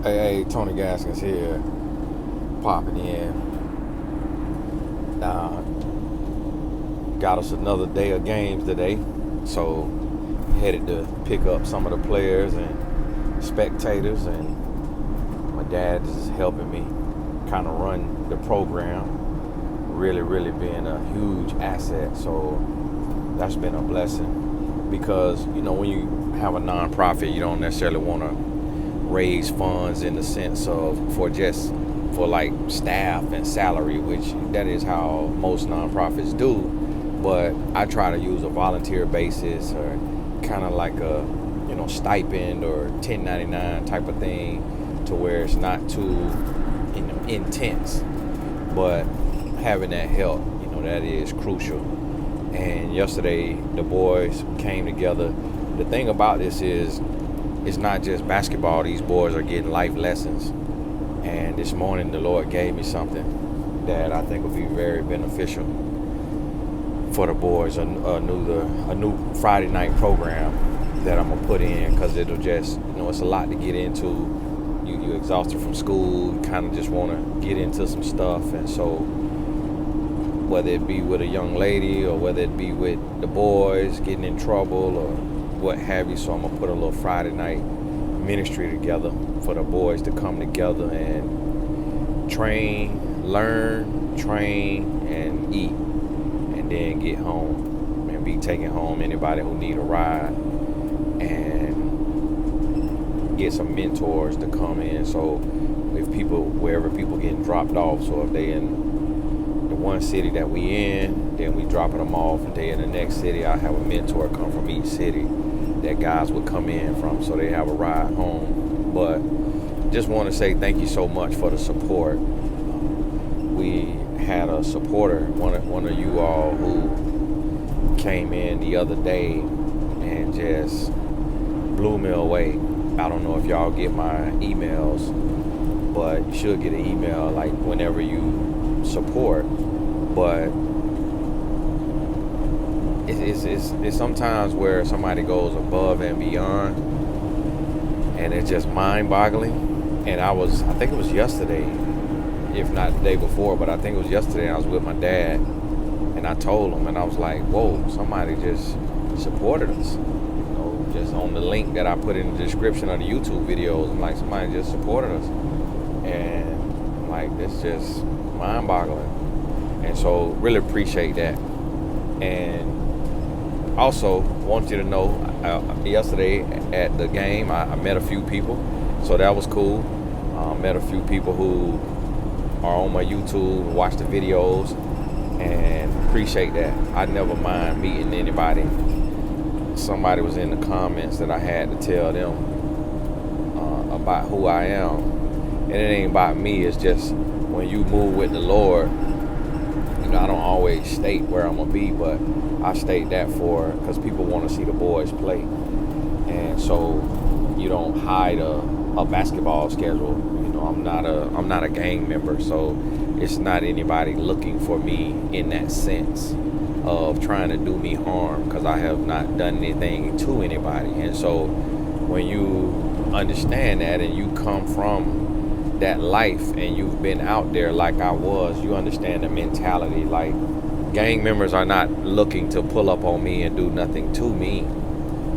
Hey, Tony Gaskins here, popping in. Uh, got us another day of games today, so headed to pick up some of the players and spectators, and my dad is helping me kind of run the program. Really being a huge asset, so that's been a blessing because when you have a nonprofit, you don't necessarily want to raise funds in the sense of for like staff and salary, which that is how most nonprofits do. But I try to use a volunteer basis or kind of like a stipend or 1099 type of thing, to where it's not too intense, but having that help, that is crucial. And yesterday the boys came together. The thing about this is, it's not just basketball. These boys are getting life lessons. And this morning the Lord gave me something that I think will be very beneficial for the boys. A new Friday night program that I'm gonna put in, because it'll just it's a lot to get into. You exhausted from school, you kind of just want to get into some stuff, and so whether it be with a young lady or whether it be with the boys getting in trouble or what have you. So I'm gonna put a little Friday night ministry together for the boys to come together and learn, train, and eat, and then get home and be taking home anybody who need a ride, and get some mentors to come in. So wherever people getting dropped off, so if they in the one city that we in, then we dropping them off, and they in the next city, I have a mentor come from each city that guys would come in from, so they have a ride home. But just want to say thank you so much for the support. We had a supporter, one of you all, who came in the other day and just blew me away. I don't know if y'all get my emails, but you should get an email like whenever you support. But it's sometimes where somebody goes above and beyond, and it's just mind-boggling. And I think it was yesterday, if not the day before, but I think it was yesterday. I was with my dad, and I told him, and I was like, whoa, somebody just supported us. Just on the link that I put in the description of the YouTube videos, I'm like, somebody just supported us. And I'm like, that's just mind-boggling. And so really appreciate that. And also want you to know, yesterday at the game, I met a few people, so that was cool. Met a few people who are on my YouTube, watch the videos, and appreciate that. I never mind meeting anybody. Somebody was in the comments that I had to tell them about who I am, and it ain't about me. It's just when you move with the Lord, I don't always state where I'm gonna be, but I state that because people want to see the boys play, and so you don't hide a basketball schedule. I'm not a gang member, so it's not anybody looking for me in that sense of trying to do me harm, because I have not done anything to anybody. And so when you understand that and you come from that life and you've been out there like I was, you understand the mentality. Like, gang members are not looking to pull up on me and do nothing to me,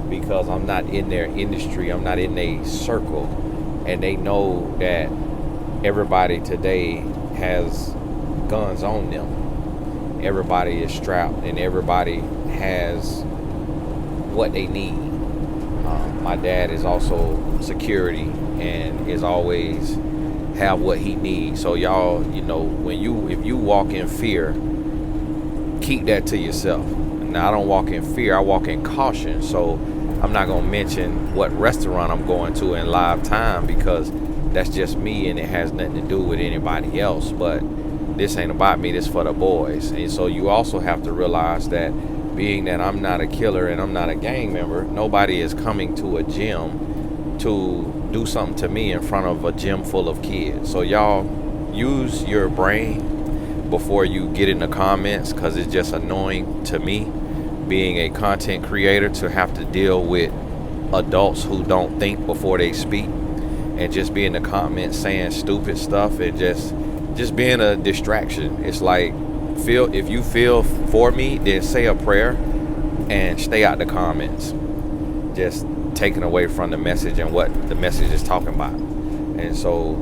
because I'm not in their industry, I'm not in their circle, and they know that everybody today has guns on them. Everybody is strapped, and everybody has what they need. My dad is also security and is always have what he needs. So y'all, if you walk in fear, keep that to yourself. Now, I don't walk in fear, I walk in caution. So I'm not gonna mention what restaurant I'm going to in live time, because that's just me and it has nothing to do with anybody else. But this ain't about me, this for the boys. And so you also have to realize that, being that I'm not a killer and I'm not a gang member, nobody is coming to a gym to do something to me in front of a gym full of kids. So y'all, use your brain before you get in the comments, because it's just annoying to me, being a content creator, to have to deal with adults who don't think before they speak. and just be in the comments saying stupid stuff and just being a distraction. It's like, if you feel for me, then say a prayer and stay out the comments. Just taken away from the message and what the message is talking about. And so,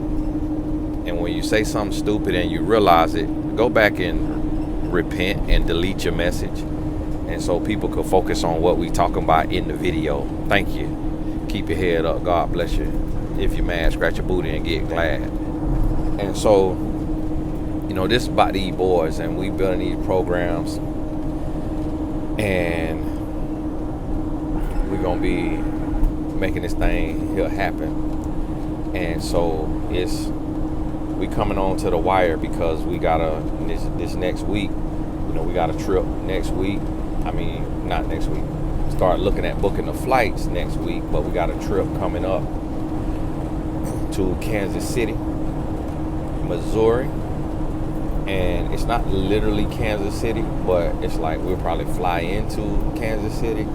and when you say something stupid and you realize it, go back and repent and delete your message. And so people could focus on what we talking about in the video. Thank you. Keep your head up. God bless you. If you're mad, scratch your booty and get glad. And so, you know, this is about these boys, and we building these programs, and we're gonna be making this thing here happen. And so we coming on to the wire because we got this next week, you know, we got a trip next week. I mean, not next week. Start looking at booking the flights next week, but we got a trip coming up to Kansas City, Missouri. And it's not literally Kansas City, but it's like we'll probably fly into Kansas City,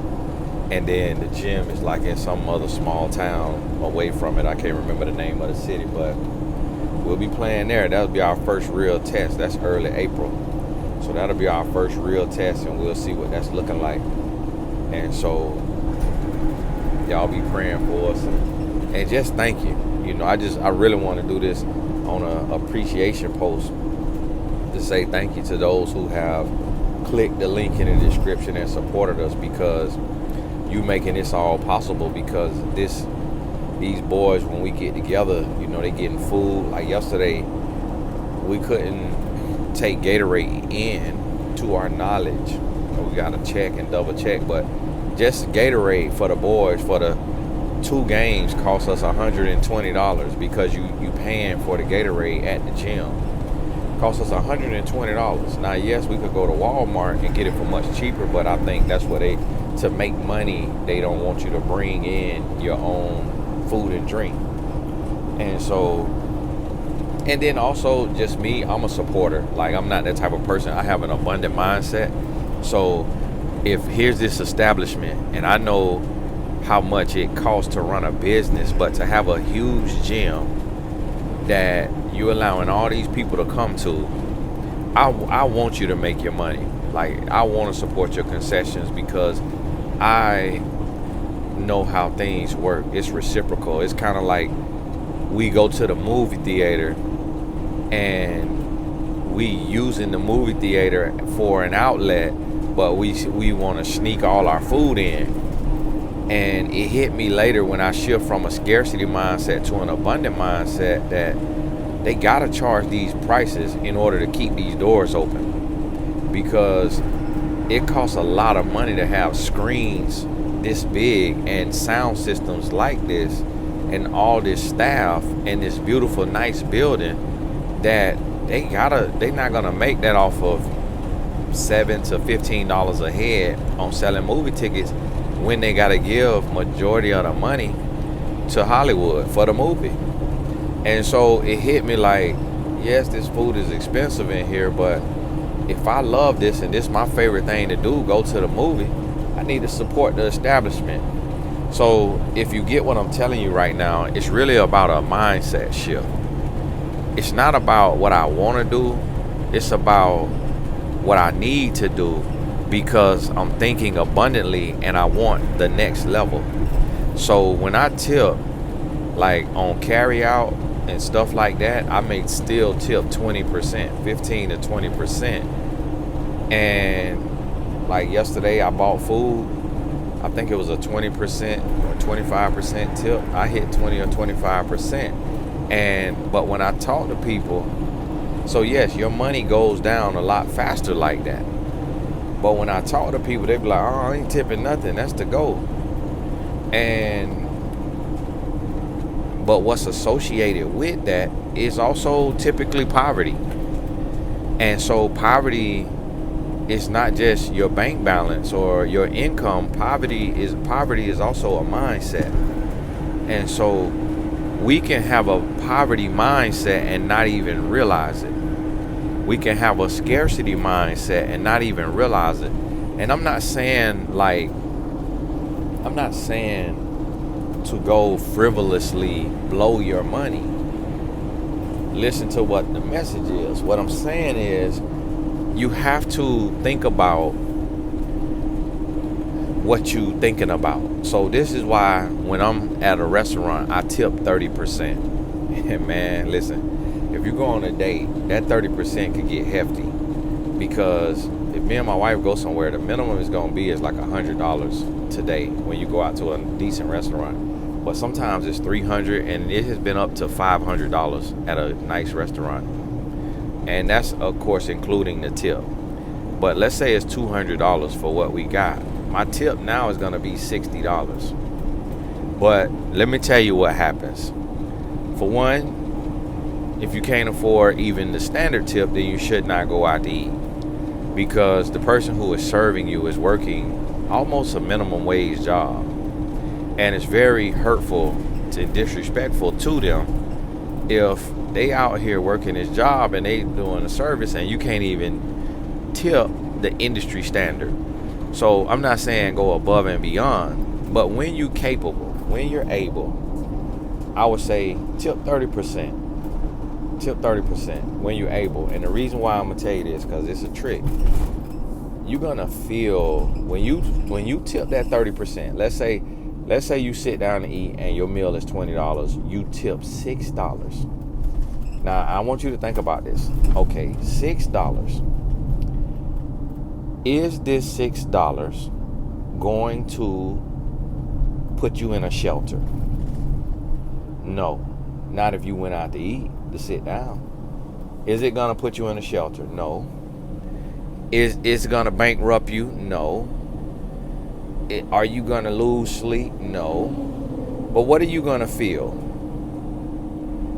and then the gym is like in some other small town away from it. I can't remember the name of the city, but we'll be playing there. That'll be our first real test. That's early April. So that'll be our first real test, and we'll see what that's looking like. And so y'all be praying for us, and just thank you. You know, I really want to do this on a appreciation post to say thank you to those who have clicked the link in the description and supported us, because you making this all possible. Because these boys, when we get together, you know, they getting food. Like yesterday, we couldn't take Gatorade in, to our knowledge. We got to check and double check, but just Gatorade for the boys for the 2 games cost us $120, because you paying for the Gatorade at the gym. Cost us $120. Now, yes, we could go to Walmart and get it for much cheaper, but I think that's what to make money, they don't want you to bring in your own food and drink. And so, and then also just me, I'm a supporter. Like, I'm not that type of person. I have an abundant mindset. So if here's this establishment, and I know how much it costs to run a business, but to have a huge gym that you're allowing all these people to come to, I want you to make your money. Like, I want to support your concessions, because I know how things work. It's reciprocal. It's kind of like we go to the movie theater and we using the movie theater for an outlet, but we want to sneak all our food in. And it hit me later when I shift from a scarcity mindset to an abundant mindset, that they gotta charge these prices in order to keep these doors open, because it costs a lot of money to have screens this big and sound systems like this and all this staff and this beautiful nice building, that they're not gonna make that off of $7 to $15 a head on selling movie tickets, when they gotta give majority of the money to Hollywood for the movie. And so it hit me like, yes, this food is expensive in here, but if I love this and this is my favorite thing to do, go to the movie, I need to support the establishment. So if you get what I'm telling you right now, it's really about a mindset shift. It's not about what I want to do. It's about what I need to do, because I'm thinking abundantly and I want the next level. So when I tip, like on carry out and stuff like that, I may still tip 20%, 15 to 20%. And like yesterday, I bought food. I think it was a 20% or 25% tip. I hit 20 or 25%. But when I talk to people, so yes, your money goes down a lot faster like that. But when I talk to people, they be like, oh, I ain't tipping nothing. That's the goal. But what's associated with that is also typically poverty. And so poverty is not just your bank balance or your income. Poverty is also a mindset. And so we can have a poverty mindset and not even realize it. We can have a scarcity mindset and not even realize it. And I'm not saying to go frivolously blow your money. Listen to what the message is. What I'm saying is, you have to think about what you thinking about. So this is why when I'm at a restaurant, I tip 30%. And man, listen, if you go on a date, that 30% could get hefty, because if me and my wife go somewhere, the minimum is going to be is like $100 today when you go out to a decent restaurant. But sometimes it's $300, and it has been up to $500 at a nice restaurant. And that's, of course, including the tip. But let's say it's $200 for what we got. My tip now is going to be $60. But let me tell you what happens. For one, if you can't afford even the standard tip, then you should not go out to eat, because the person who is serving you is working almost a minimum wage job. And it's very hurtful and disrespectful to them if they out here working this job and they doing a service and you can't even tip the industry standard. So I'm not saying go above and beyond, but when you're capable, when you're able, I would say tip 30%. Tip 30% when you're able. And the reason why I'm gonna tell you this, because it's a trick. You're gonna feel when you tip that 30%. Let's say you sit down to eat and your meal is $20. You tip $6. Now I want you to think about this. Okay, $6. Is this $6 going to put you in a shelter? No, not if you went out to eat, to sit down. Is it gonna put you in a shelter? No. Is it gonna bankrupt you? No. Are you gonna lose sleep? No. But what are you gonna feel?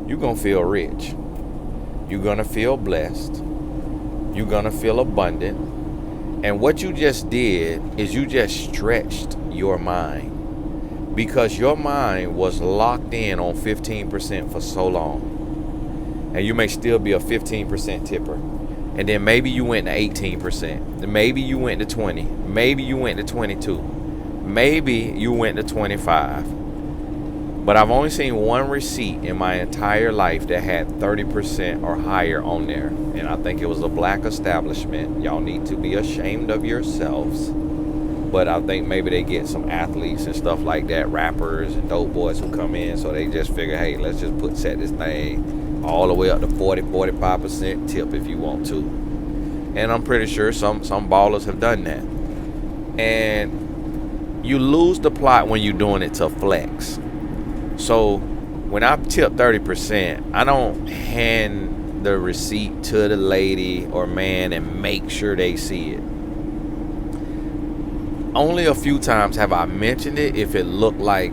You're gonna feel rich. You're gonna feel blessed. You're gonna feel abundant. And what you just did is you just stretched your mind, because your mind was locked in on 15% for so long. And you may still be a 15% tipper. And then maybe you went to 18%. Maybe you went to 20. Maybe you went to 22. Maybe you went to 25. But I've only seen one receipt in my entire life that had 30% or higher on there. And I think it was a black establishment. Y'all need to be ashamed of yourselves. But I think maybe they get some athletes and stuff like that, rappers and dope boys who come in. So they just figure, hey, let's just set this thing all the way up to 45% tip if you want to. And I'm pretty sure some ballers have done that. And you lose the plot when you're doing it to flex. So when I tip 30%, I don't hand the receipt to the lady or man and make sure they see it. Only a few times have I mentioned it if it looked like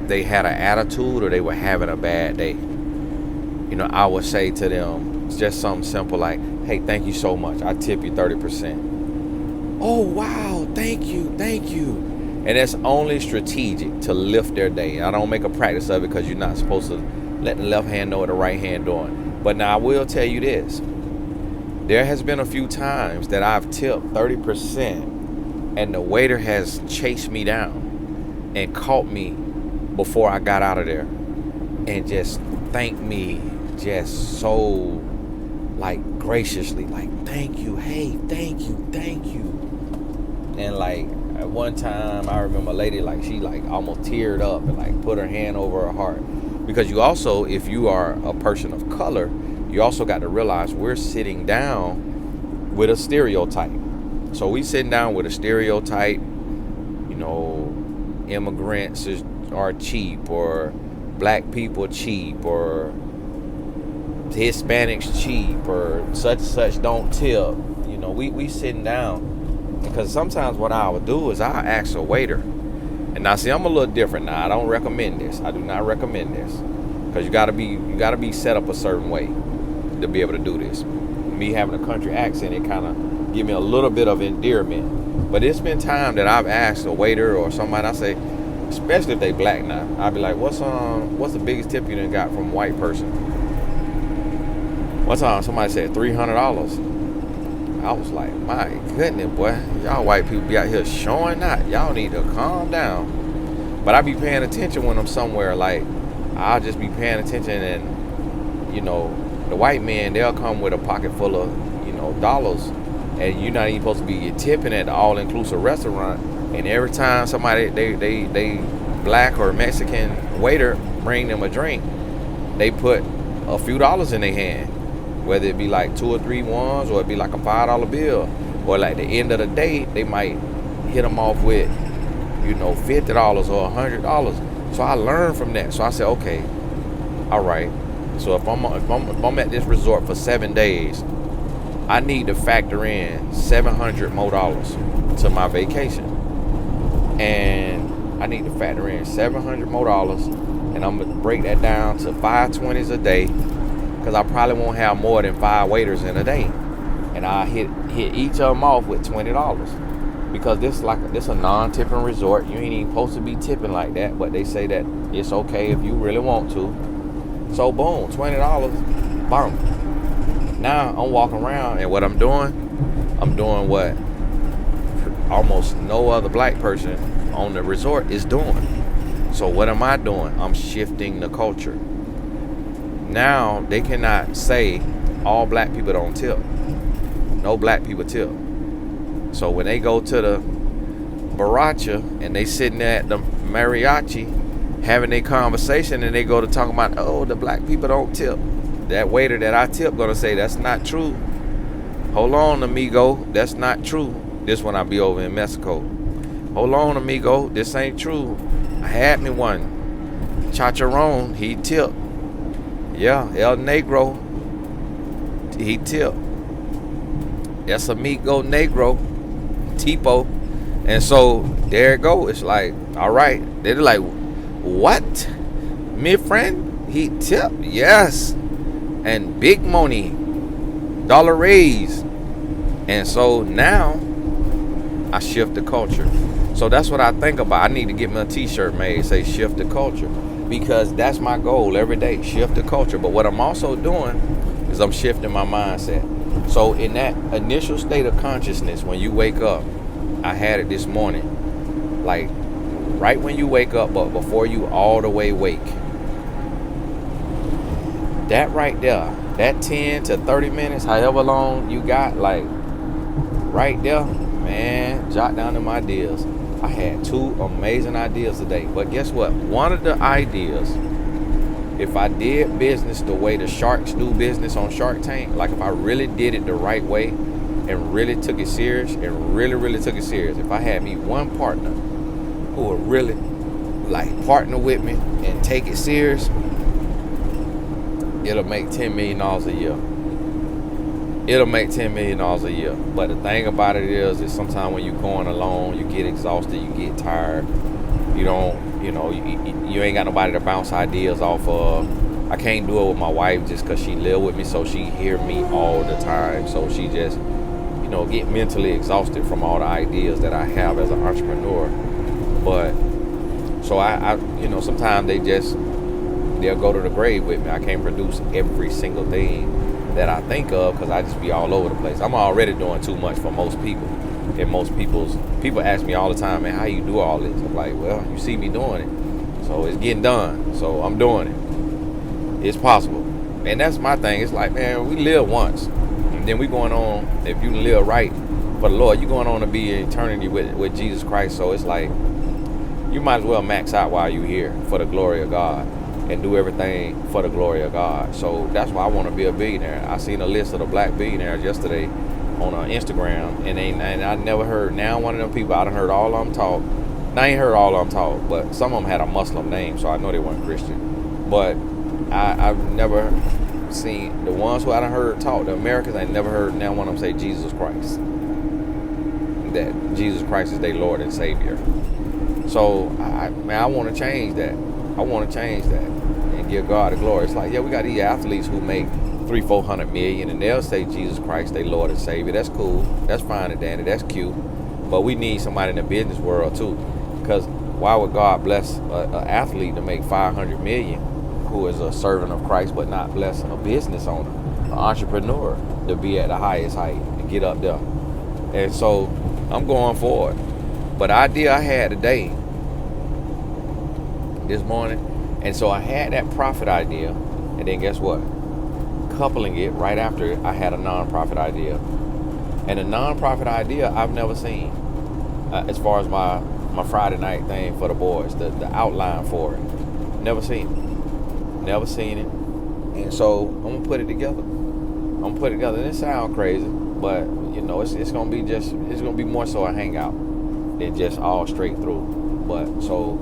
they had an attitude or they were having a bad day. You know, I would say to them just something simple like, hey, thank you so much. I tip you 30%. Oh, wow. Thank you. Thank you. And that's only strategic to lift their day. I don't make a practice of it because you're not supposed to let the left hand know what the right hand doing. But now I will tell you this. There has been a few times that I've tipped 30% and the waiter has chased me down and caught me before I got out of there and just thanked me just so like graciously, like, thank you, hey, thank you, thank you. And like at one time I remember a lady, like she like almost teared up and like put her hand over her heart, because you also, if you are a person of color, you also got to realize we're sitting down with a stereotype. So we sitting down with a stereotype, you know, immigrants are cheap, or black people cheap, or Hispanics cheap, or such don't tip. You know, we sitting down, because sometimes what I would do is I ask a waiter, and now see, I'm a little different now. I don't recommend this. I do not recommend this, because you gotta be set up a certain way to be able to do this. Me having a country accent, it kind of give me a little bit of endearment. But it's been time that I've asked a waiter or somebody, I say, especially if they black now, I'll be like, what's the biggest tip you done got from a white person? One time somebody said $300. I was like, my goodness, boy, y'all white people be out here showing out. Y'all need to calm down. But I be paying attention when I'm somewhere. Like, I'll just be paying attention, and the white men, they'll come with a pocket full of dollars, and you're not even supposed to be tipping at the all-inclusive restaurant. And every time somebody they black or Mexican waiter bring them a drink, they put a few dollars in their hand, whether it be like 2 or 3 ones, or it be like a $5 bill, or like the end of the day they might hit them off with $50 or $100. So I learned from that. So I said, okay, all right. So if I'm at this resort for 7 days, I need to factor in $700 more to my vacation, and I need to factor in $700 more, and I'm gonna break that down to 520s a day, because I probably won't have more than 5 waiters in a day, and I hit each of them off with $20, because this a non-tipping resort. You ain't even supposed to be tipping like that, but they say that it's okay if you really want to. So boom, $20, boom. Now I'm walking around, and what I'm doing what almost no other black person on the resort is doing. So what am I doing? I'm shifting the culture. Now they cannot say all black people don't tip. No black people tip. So when they go to the Baracha and they sitting there at the mariachi having a conversation, and they go to talk about, oh, the black people don't tip, that waiter that I tip gonna say, that's not true. Hold on, amigo, that's not true. This one I be over in Mexico. Hold on, amigo, this ain't true. I had me one. Chicharron, he tipped. Yeah, El Negro, he tipped. That's amigo negro, tipo. And so there it go. It's like, all right. They're like, what? Me friend, he tipped? Yes. And big money, dollar raise. And so now I shift the culture. So that's what I think about. I need to get me a t-shirt made, say shift the culture, because that's my goal every day, shift the culture. But what I'm also doing is I'm shifting my mindset. So in that initial state of consciousness, when you wake up, I had it this morning, like right when you wake up, but before you all the way wake, that right there, that 10 to 30 minutes, however long you got, like right there, man, jot down them ideas. I had 2 amazing ideas today. But guess what? One of the ideas, if I did business the way the sharks do business on Shark Tank, like if I really did it the right way and really took it serious, if I had me one partner who would really like partner with me and take it serious, it'll make $10 million a year. It'll make $10 million a year. But the thing about it is sometimes when you're going alone, you get exhausted, you get tired. You don't, you ain't got nobody to bounce ideas off of. I can't do it with my wife just because she live with me, so she hear me all the time. So she just, get mentally exhausted from all the ideas that I have as an entrepreneur. But, so I sometimes they'll go to the grave with me. I can't produce every single thing that I think of because I just be all over the place. I'm already doing too much for most people. And people ask me all the time, man, how you do all this? I'm like, well, you see me doing it. So it's getting done. So I'm doing it. It's possible. And that's my thing. It's like, man, we live once. And then we going on, if you live right for the Lord, you're going on to be in eternity with Jesus Christ. So it's like, you might as well max out while you're here for the glory of God and do everything for the glory of God. So that's why I want to be a billionaire. I seen a list of the black billionaires yesterday on Instagram, and I never heard now one of them people. I done heard all of them talk. I ain't heard all of them talk, but some of them had a Muslim name, so I know they weren't Christian. But I've never seen the ones who I done heard talk, the Americans. I never heard now one of them say Jesus Christ. That Jesus Christ is their Lord and Savior. So I want to change that. I want to change that and give God the glory. It's like, yeah, we got these athletes who make 300-400 million, and they'll say Jesus Christ, they Lord and Savior. That's cool. That's fine and dandy. That's cute. But we need somebody in the business world too, because why would God bless an athlete to make 500 million, who is a servant of Christ, but not bless a business owner, an entrepreneur, to be at the highest height and get up there? And so I'm going forward. But the idea I had today this morning. And so I had that profit idea, and then guess what? Coupling it right after, I had a nonprofit idea. And a nonprofit idea I've never seen, as far as my Friday night thing for the boys, the outline for it. Never seen it. And so I'm gonna put it together. And it sounds crazy, but you know, it's gonna be more so a hangout than just all straight through. But so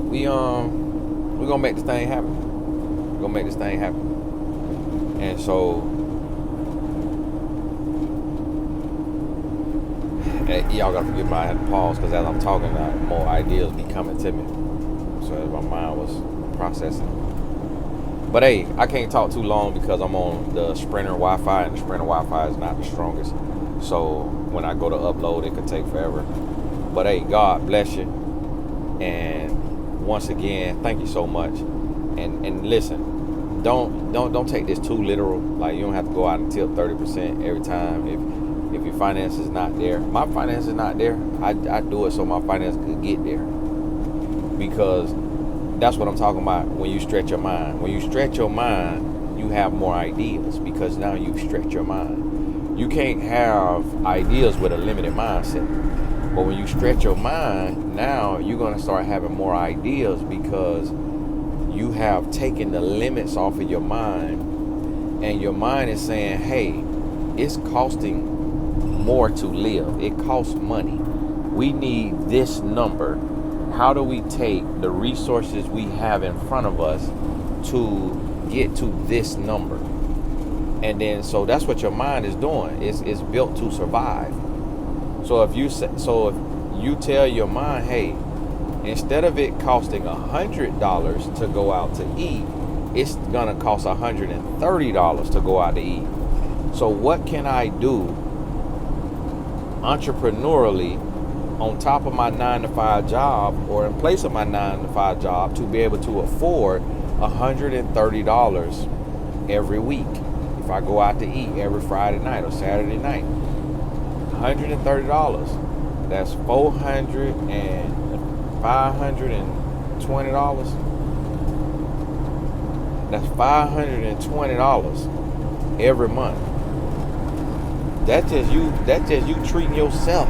we're gonna make this thing happen. And so y'all gotta forgive me, I had to pause because as I'm talking, more ideas be coming to me. So as my mind was processing. But hey, I can't talk too long because I'm on the Sprinter Wi-Fi, and the Sprinter Wi-Fi is not the strongest. So when I go to upload, it could take forever. But hey, God bless you. And once again, thank you so much. And listen, don't take this too literal. Like, you don't have to go out and tip 30% every time if your finance is not there. My finance is not there. I do it so my finance could get there. Because that's what I'm talking about when you stretch your mind. When you stretch your mind, you have more ideas because now you've stretched your mind. You can't have ideas with a limited mindset. But when you stretch your mind, now you're going to start having more ideas because you have taken the limits off of your mind, and your mind is saying, hey, it's costing more to live. It costs money. We need this number. How do we take the resources we have in front of us to get to this number? And then, so that's what your mind is doing. It's built to survive. So if you tell your mind, hey, instead of it costing $100 to go out to eat, it's gonna cost $130 to go out to eat. So what can I do entrepreneurially on top of my 9-to-5 job, or in place of my 9-to-5 job, to be able to afford $130 every week if I go out to eat every Friday night or Saturday night? $130. That's $520. That's $520 every month. That's just you treating yourself.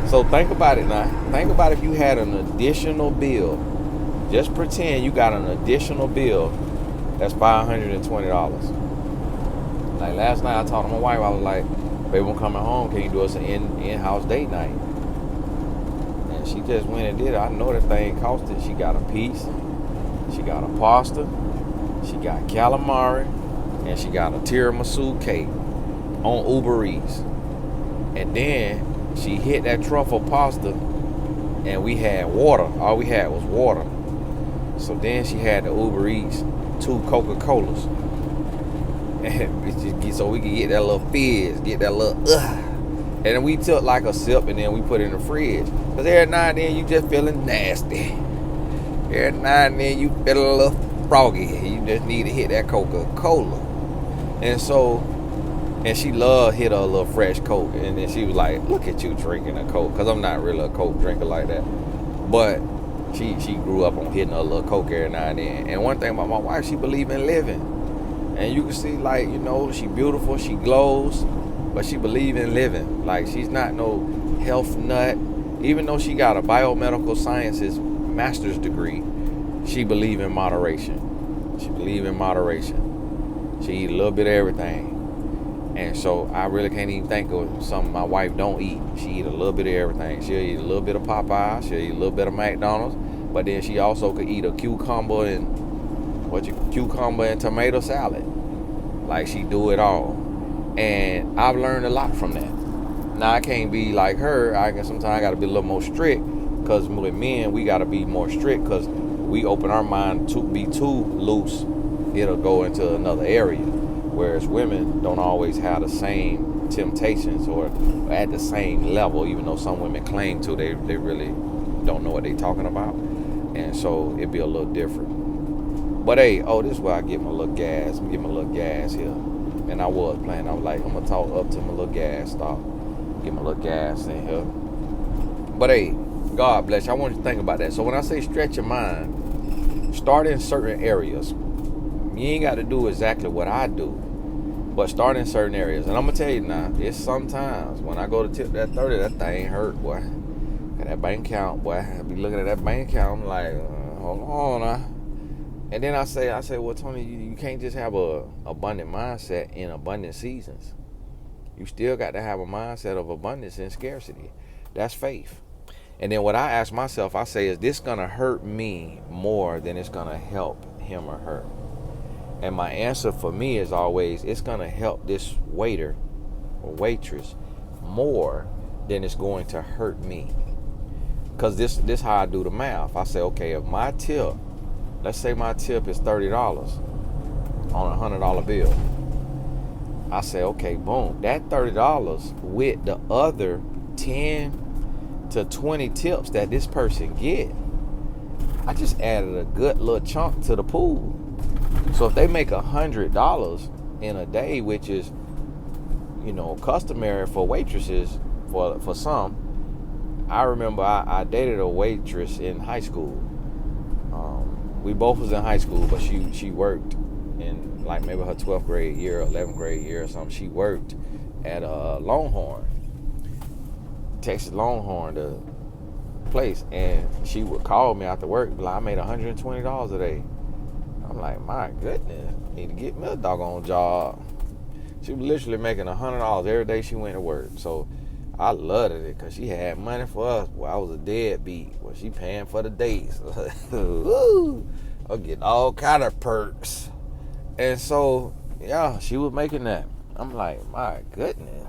So think about it now. Think about if you had an additional bill. Just pretend you got an additional bill. That's $520. Like last night I talked to my wife, I was like, baby, I'm coming home, can you do us an in-house date night? And she just went and did it. I know that thing costed. She got a piece, she got a pasta, she got calamari, and she got a tiramisu cake on Uber Eats. And then she hit that truffle pasta, and we had water. All we had was water. So then she had the Uber Eats 2 Coca-Colas. And so we could get that little fizz, get that little And then we took like a sip, and then we put it in the fridge. Because every now and then you just feeling nasty. Every now and then you feel a little froggy. You just need to hit that Coca-Cola. And so, and she loved hit a little fresh Coke. And then she was like, look at you drinking a Coke. Because I'm not really a Coke drinker like that. But she grew up on hitting a little Coke every now and then. And one thing about my wife, she believe in living. And you can see, like, you know, she beautiful, she glows, but she believe in living. Like, she's not no health nut. Even though she got a biomedical sciences master's degree, she believe in moderation. She believe in moderation. She eat a little bit of everything. And so I really can't even think of something my wife don't eat. She eat a little bit of everything. She'll eat a little bit of Popeye. She'll eat a little bit of McDonald's. But then she also could eat a cucumber and tomato salad. Like, she do it all. And I've learned a lot from that. Now I can't be like her. Sometimes I gotta be a little more strict, because with men we gotta be more strict, because we open our mind to be too loose, it'll go into another area. Whereas women don't always have the same temptations or at the same level, even though some women claim to, they really don't know what they're talking about. And so it'd be a little different. But hey, this is where I get my little gas. I'm getting my little gas here. And I was playing. I was like, I'm going to talk up to my little gas stop. Get my little gas in here. But hey, God bless you. I want you to think about that. So when I say stretch your mind, start in certain areas. You ain't got to do exactly what I do, but start in certain areas. And I'm gonna tell you now, it's sometimes when I go to tip that 30, that thing hurt, boy. And that bank account, boy, I be looking at that bank account, I'm like, hold on now. And then I say, well, Tony, you can't just have a abundant mindset in abundant seasons. You still got to have a mindset of abundance and scarcity. That's faith. And then what I ask myself, I say, is this gonna hurt me more than it's gonna help him or her? And my answer for me is always, it's gonna help this waiter or waitress more than it's going to hurt me. Cause this how I do the math. I say, okay, if my tip, let's say my tip is $30 on a $100 bill. I say, okay, boom, that $30 with the other 10 to 20 tips that this person get, I just added a good little chunk to the pool. So if they make $100 in a day, which is, customary for waitresses, for some. I remember I dated a waitress in high school. We both was in high school, but she worked in like maybe her 12th grade year, 11th grade year or something. She worked at Longhorn, Texas Longhorn, the place, and she would call me after work, like, I made $120 a day. I'm like, my goodness, need to get me a doggone job. She was literally making $100 every day she went to work. So I loved it because she had money for us. Well, I was a deadbeat. Well, she paying for the dates. I'm getting all kind of perks. And so, yeah, she was making that. I'm like, my goodness.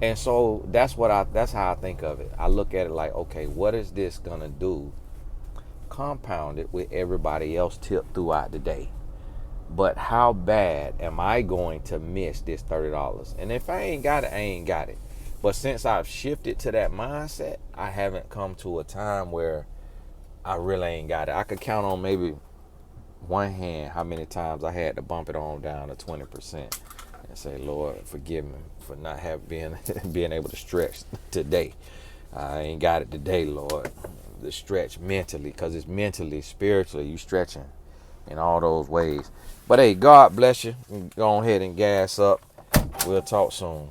And so that's how I think of it. I look at it like, okay, what is this gonna do? Compound it with everybody else tip throughout the day. But how bad am I going to miss this $30? And if I ain't got it, I ain't got it. But since I've shifted to that mindset, I haven't come to a time where I really ain't got it. I could count on maybe one hand how many times I had to bump it on down to 20% and say, Lord, forgive me for not being able to stretch today. I ain't got it today, Lord. The stretch mentally, because it's mentally, spiritually, you stretching in all those ways. But hey, God bless you. Go ahead and gas up. We'll talk soon.